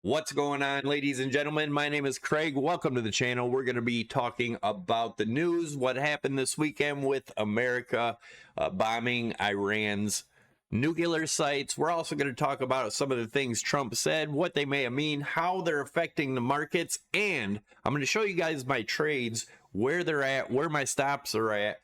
What's going on, ladies and gentlemen? My name is Craig. Welcome to the channel. We're going to be talking about the news, what happened this weekend with America bombing Iran's nuclear sites. We're also going to talk about some of the things Trump said, what they may mean, how they're affecting the markets, and I'm going to show you guys my trades, where they're at, where my stops are at,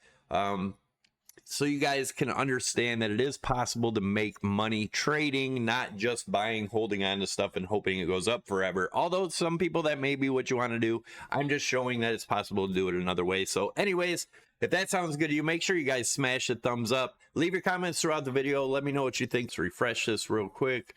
so you guys can understand that it is possible to make money trading, not just buying, holding on to stuff and hoping it goes up forever. Although some people, that may be what you want to do. I'm just showing that it's possible to do it another way. So anyways, if that sounds good to you, make sure you guys smash the thumbs up. Leave your comments throughout the video. Let me know what you think. Let's refresh this real quick.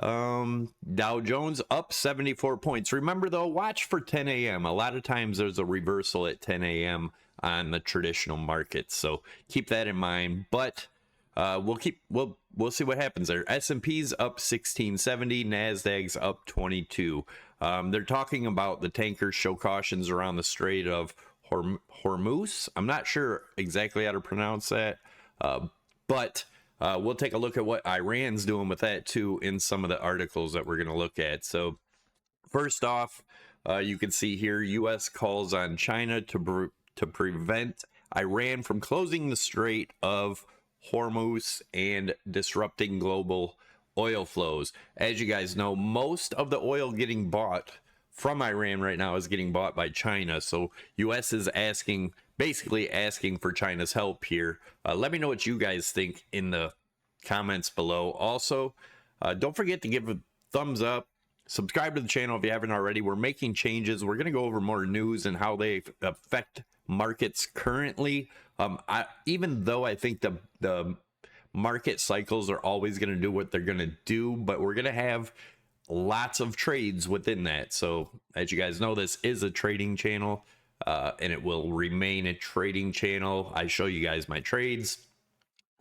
Dow Jones up 74 points. Remember though, watch for 10 a.m. A lot of times there's a reversal at 10 a.m. on the traditional markets, so keep that in mind. But we'll see what happens there. S&P's up 1670, Nasdaq's up 22. They're talking about the tankers show cautions around the Strait of Hormuz. I'm not sure exactly how to pronounce that, but we'll take a look at what Iran's doing with that too in some of the articles that we're going to look at. So first off, you can see here, U.S. calls on China to prevent Iran from closing the Strait of Hormuz and disrupting global oil flows. As you guys know, most of the oil getting bought from Iran right now is getting bought by China. So U.S. is basically asking for China's help here. Let me know what you guys think in the comments below. Also, don't forget to give a thumbs up. Subscribe to the channel if you haven't already. We're making changes. We're going to go over more news and how they affect markets currently. Even though I think the market cycles are always going to do what they're going to do, but we're going to have lots of trades within that. So as you guys know, this is a trading channel, and it will remain a trading channel. I show you guys my trades.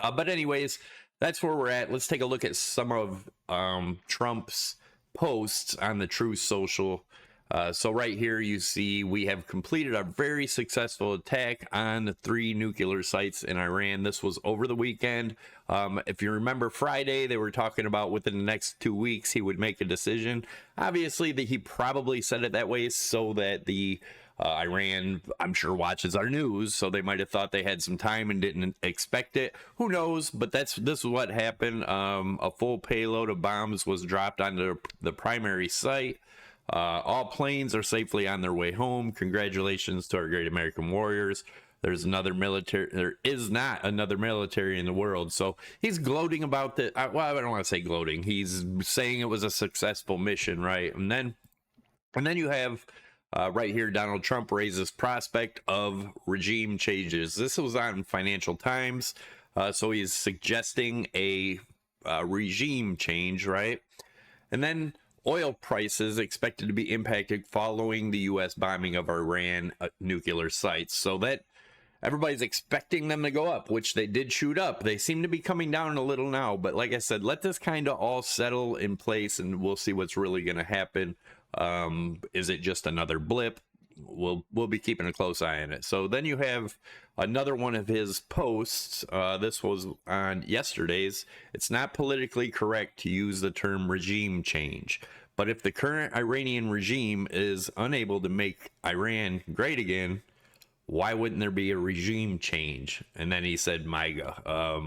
But anyways, that's where we're at. Let's take a look at some of Trump's posts on the Truth Social. So right here you see we have completed a very successful attack on the 3 nuclear sites in Iran. This was over the weekend. If you remember Friday, they were talking about within the next 2 weeks he would make a decision. Obviously he probably said it that way so that the Iran, I'm sure, watches our news, so they might have thought they had some time and didn't expect it. Who knows? But this is what happened. A full payload of bombs was dropped onto the primary site. All planes are safely on their way home. Congratulations to our great American warriors. There is not another military in the world. So he's gloating about the, well, I don't want to say gloating. He's saying it was a successful mission, right? And then you have right here, Donald Trump raises prospect of regime changes. This was on Financial Times. So he's suggesting a regime change, right? And then oil prices expected to be impacted following the U.S. bombing of Iran nuclear sites. So that everybody's expecting them to go up, which they did shoot up. They seem to be coming down a little now. But like I said, let this kind of all settle in place and we'll see what's really going to happen. Is it just another blip? We'll be keeping a close eye on it. So then you have another one of his posts. This was on yesterday's. It's not politically correct to use the term regime change, but if the current Iranian regime is unable to make Iran great again, why wouldn't there be a regime change? And then he said MAGA. I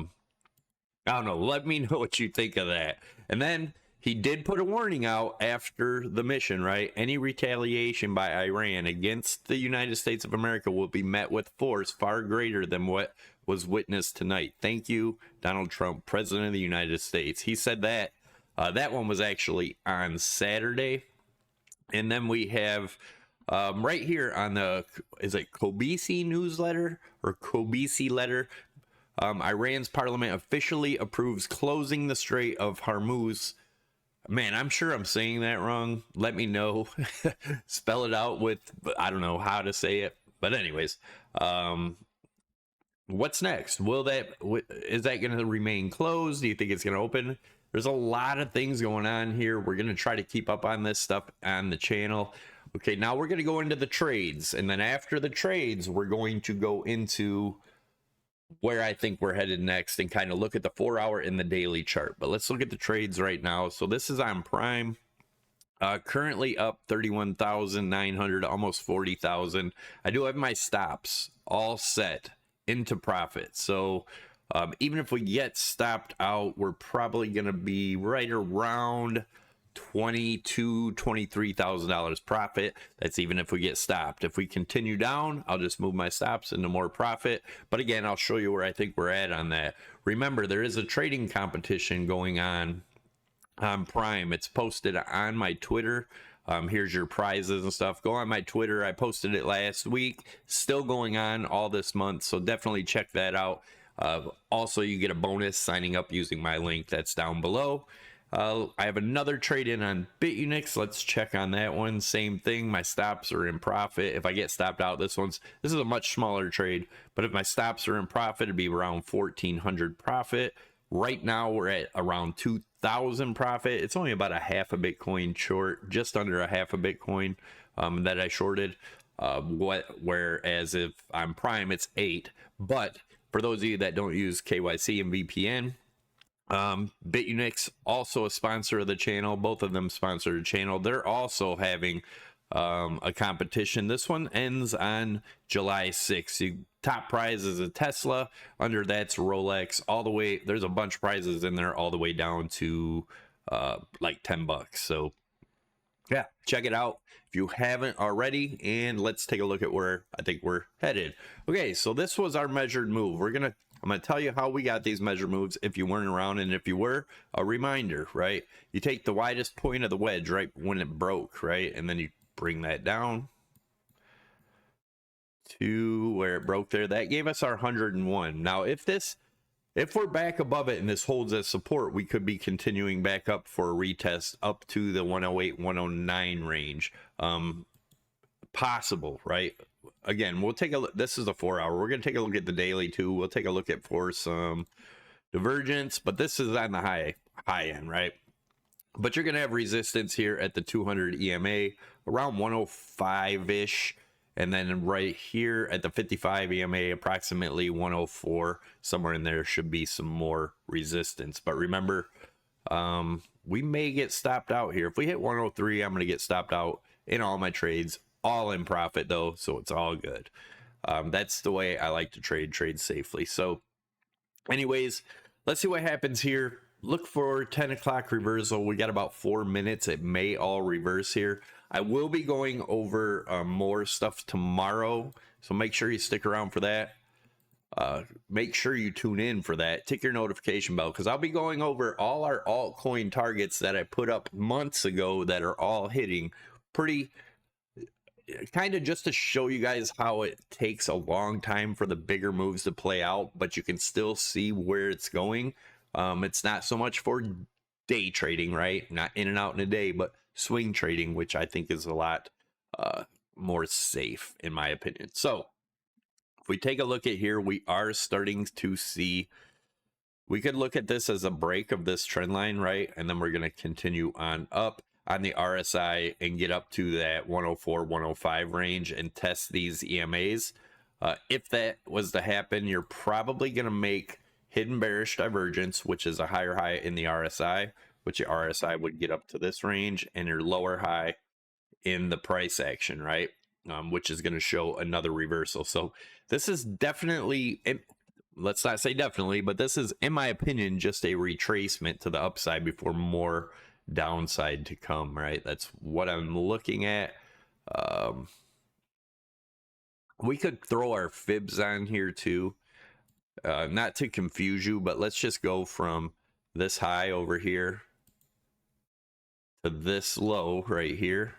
don't know. Let me know what you think of that. And then he did put a warning out after the mission, right? Any retaliation by Iran against the United States of America will be met with force far greater than what was witnessed tonight. Thank you, Donald Trump, President of the United States. He said that. That one was actually on Saturday. And then we have right here on the, is it Kobisi newsletter or Kobisi letter? Iran's parliament officially approves closing the Strait of Hormuz. Man, I'm sure I'm saying that wrong. Let me know. Spell it out with, I don't know how to say it. But anyways, what's next? Is that going to remain closed? Do you think it's going to open? There's a lot of things going on here. We're going to try to keep up on this stuff on the channel. Okay, now we're going to go into the trades. And then after the trades, we're going to go into where I think we're headed next and kind of look at the 4-hour and the daily chart. But let's look at the trades right now. So this is on Prime. Currently up 31,900, almost 40,000. I do have my stops all set into profit. So even if we get stopped out, we're probably going to be right around $23,000 profit. That's even if we get stopped. If we continue down, I'll just move my stops into more profit. But again, I'll show you where I think we're at on that. Remember, there is a trading competition going on Prime. It's posted on my Twitter. Here's your prizes and stuff. Go on my Twitter. I posted it last week. Still going on all this month, so definitely check that out. Also, you get a bonus signing up using my link that's down below. I have another trade in on BITUNIX. Let's check on that one. Same thing. My stops are in profit. If I get stopped out, this is a much smaller trade, but if my stops are in profit, it'd be around 1,400 profit. Right now we're at around 2,000 profit. It's only about a half a Bitcoin short, just under a half a Bitcoin that I shorted. Whereas if I'm Prime, it's 8. But for those of you that don't use KYC and VPN, BITUNIX, also a sponsor of the channel. Both of them sponsor the channel. They're also having a competition. This one ends on July 6th. Top prize is a Tesla. Under that's Rolex. All the way, there's a bunch of prizes in there, all the way down to like $10. So yeah, check it out if you haven't already, and let's take a look at where I think we're headed. Okay, so this was our measured move. I'm gonna tell you how we got these measured moves if you weren't around, and if you were, a reminder, right? You take the widest point of the wedge right when it broke, right, and then you bring that down to where it broke there. That gave us our 101. Now, if we're back above it and this holds as support, we could be continuing back up for a retest up to the 108, 109 range. Possible, right? Again, we'll take a look. This is a 4 hour. We're going to take a look at the daily too. We'll take a look at for some divergence, but this is on the high end, right? But you're going to have resistance here at the 200 EMA around 105-ish. And then right here at the 55 EMA, approximately 104, somewhere in there should be some more resistance. But remember, we may get stopped out here. If we hit 103, I'm going to get stopped out in all my trades, all in profit though, so it's all good. That's the way I like to trade safely. So anyways, let's see what happens here. Look for 10 o'clock reversal. We got about 4 minutes. It may all reverse here. I will be going over more stuff tomorrow, so make sure you stick around for that. Make sure you tune in for that. Tick your notification bell, because I'll be going over all our altcoin targets that I put up months ago that are all hitting pretty, kind of just to show you guys how it takes a long time for the bigger moves to play out, but you can still see where it's going. It's not so much for day trading, right? Not in and out in a day, but swing trading, which I think is a lot more safe in my opinion. So if we take a look at here, we are starting to see, we could look at this as a break of this trend line, right? And then we're going to continue on up on the RSI and get up to that 104, 105 range and test these EMAs. If that was to happen, you're probably going to make hidden bearish divergence, which is a higher high in the RSI, which your RSI would get up to this range, and your lower high in the price action, right? Which is going to show another reversal. So this is definitely, let's not say definitely, but this is, in my opinion, just a retracement to the upside before more downside to come, right? That's what I'm looking at. We could throw our fibs on here too. Not to confuse you, but let's just go from this high over here to this low right here,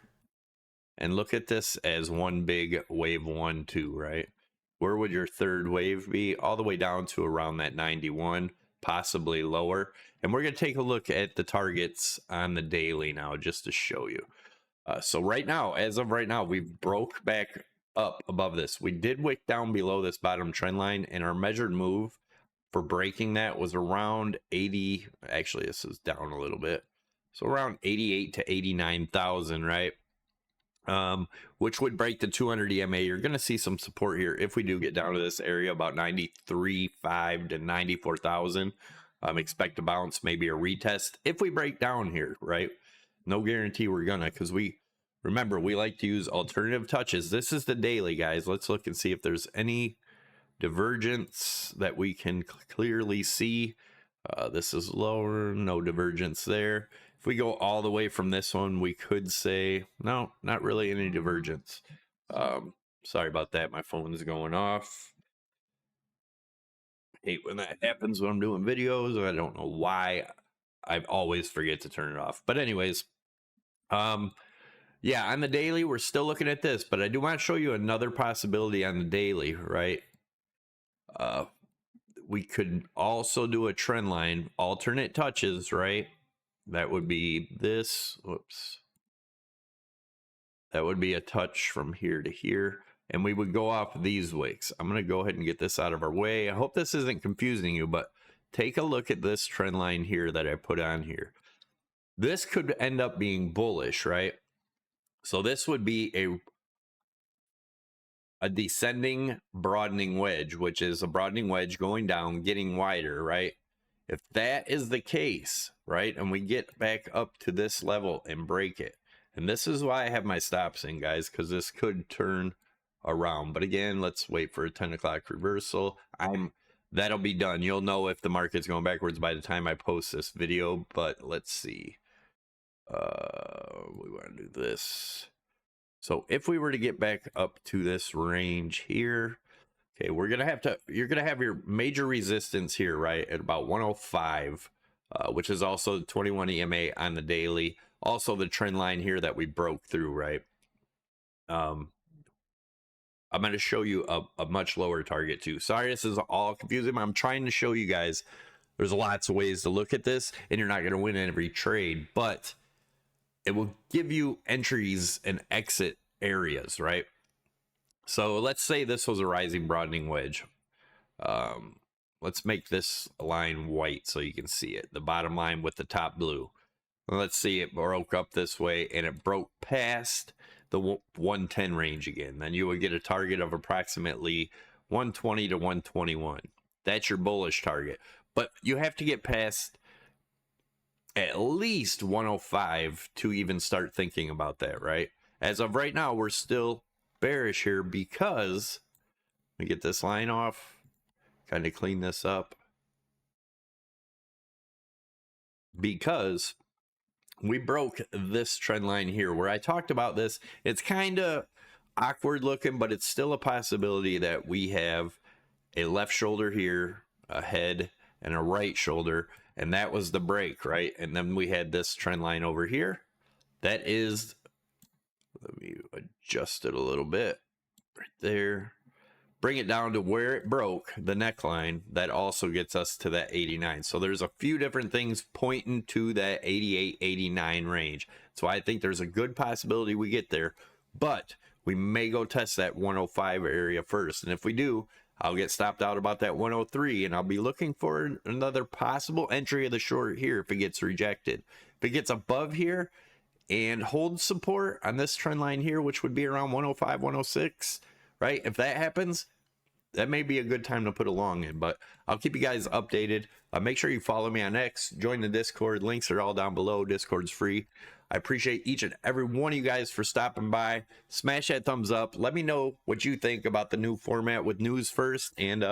and look at this as one big wave 1, 2, right? Where would your third wave be? All the way down to around that 91, possibly lower. And we're going to take a look at the targets on the daily now, just to show you. So right now, as of right now, we've broke back up above this. We did wick down below this bottom trend line, and our measured move for breaking that was around 80. Actually, this is down a little bit. So around 88 to 89,000, right? Which would break the 200 EMA. You're going to see some support here if we do get down to this area, about 93.5 to 94,000. Expect a bounce, maybe a retest if we break down here, right? No guarantee we're gonna, because remember, we like to use alternative touches. This is the daily, guys. Let's look and see if there's any divergence that we can clearly see. This is lower, no divergence there. If we go all the way from this one, we could say, no, not really any divergence. Sorry about that. My phone is going off. Hate when that happens when I'm doing videos. I don't know why. I always forget to turn it off. But anyways, yeah, on the daily, we're still looking at this, but I do want to show you another possibility on the daily, right? We could also do a trend line, alternate touches, right? That would be this. Whoops. That would be a touch from here to here. And we would go off these wicks. I'm going to go ahead and get this out of our way. I hope this isn't confusing you, but take a look at this trend line here that I put on here. This could end up being bullish, right? So this would be a descending broadening wedge, which is a broadening wedge going down, getting wider, right? If that is the case, right, and we get back up to this level and break it, and this is why I have my stops in, guys, because this could turn around. But again, let's wait for a 10 o'clock reversal. That'll be done. You'll know if the market's going backwards by the time I post this video. But let's see. We want to do this. So if we were to get back up to this range here, okay, you're gonna have your major resistance here, right, at about 105, which is also the 21 EMA on the daily. Also the trend line here that we broke through, right? I'm going to show you a much lower target too. Sorry, this is all confusing. I'm trying to show you guys there's lots of ways to look at this, and you're not going to win every trade, but it will give you entries and exit areas, right? So let's say this was a rising broadening wedge. Let's make this line white so you can see it. The bottom line with the top blue. Let's see, it broke up this way and it broke past the 110 range again. Then you would get a target of approximately 120 to 121. That's your bullish target. But you have to get past at least 105 to even start thinking about that, right? As of right now, we're still bearish here because, let me get this line off, kind of clean this up, because we broke this trend line here where I talked about this. It's kind of awkward looking, but it's still a possibility that we have a left shoulder here, a head, and a right shoulder, and that was the break, right? And then we had this trend line over here. That is, let me adjust it a little bit right there, bring it down to where it broke the neckline. That also gets us to that 89. So there's a few different things pointing to that 88, 89 range. So I think there's a good possibility we get there, but we may go test that 105 area first. And if we do, I'll get stopped out about that 103, and I'll be looking for another possible entry of the short here if it gets rejected. If it gets above here and holds support on this trend line here, which would be around 105, 106, right? If that happens, that may be a good time to put a long in, but I'll keep you guys updated. Make sure you follow me on X, join the Discord. Links are all down below. Discord's free. I appreciate each and every one of you guys for stopping by. Smash that thumbs up. Let me know what you think about the new format with news first. And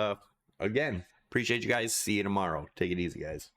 again, appreciate you guys. See you tomorrow. Take it easy, guys.